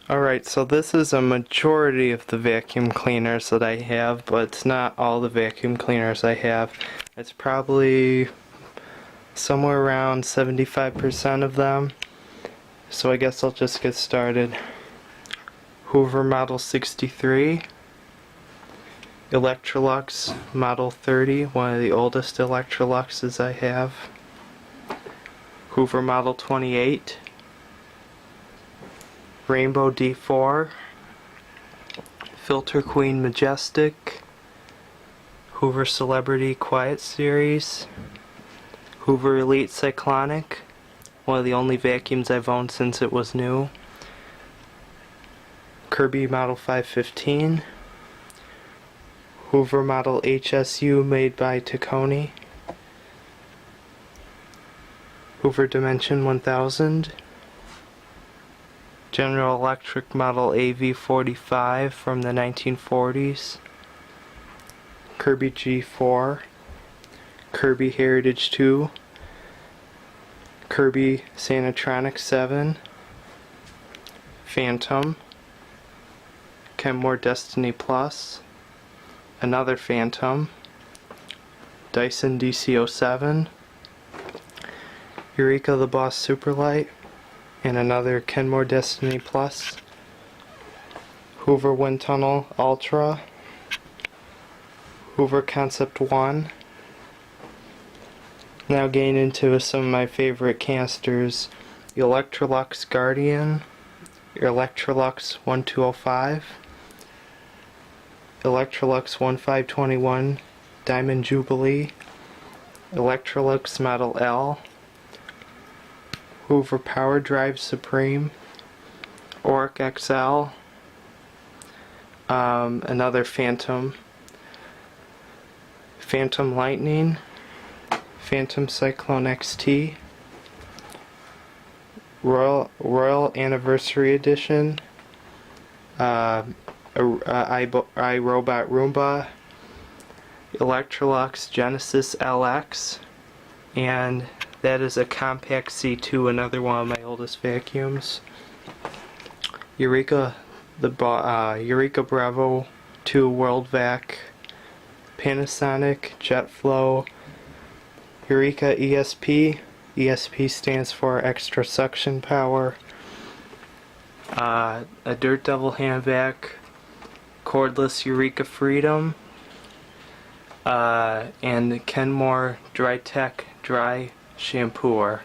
Alright, so this is a majority of the vacuum cleaners that I have, but it's not all the vacuum cleaners I have. It's probably somewhere around 75% of them. So I guess I'll just get started. Hoover Model 63, Electrolux Model 30, one of the oldest Electroluxes I have. Hoover Model 28, Rainbow D4, Filter Queen Majestic, Hoover Celebrity Quiet Series, Hoover Elite Cyclonic, one of the only vacuums I've owned since it was new, Kirby Model 515, Hoover Model HSU made by Taconi, Hoover Dimension 1000, General Electric Model AV45 from the 1940s, Kirby G4, Kirby Heritage 2, Kirby Sanitronic 7, Phantom, Kenmore Destiny Plus, another Phantom, Dyson DC07, Eureka the Boss Superlight, and another Kenmore Destiny Plus, Hoover Wind Tunnel Ultra, Hoover Concept 1. Now getting into some of my favorite canisters, Electrolux Guardian, Electrolux 1205, Electrolux 1521 Diamond Jubilee, Electrolux Model L, Hoover Power Drive Supreme, Oric XL, another Phantom, Phantom Lightning, Phantom Cyclone XT, Royal Anniversary Edition, iRobot Roomba, Electrolux Genesis LX, and that is a Compact C2, another one of my oldest vacuums. Eureka Bravo 2 World Vac, Panasonic JetFlow, Eureka ESP. ESP stands for Extra Suction Power. A Dirt Devil hand vac, cordless Eureka Freedom, and the Kenmore Drytech Dry Shampooer.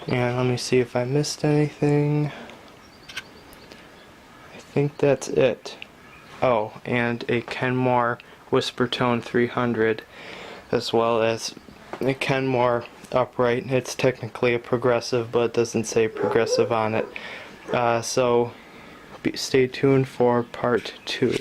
And let me see if I missed anything. I think that's it. Oh, and a Kenmore Whispertone 300, as well as a Kenmore upright. It's technically a progressive, but it doesn't say progressive on it. So stay tuned for part 2.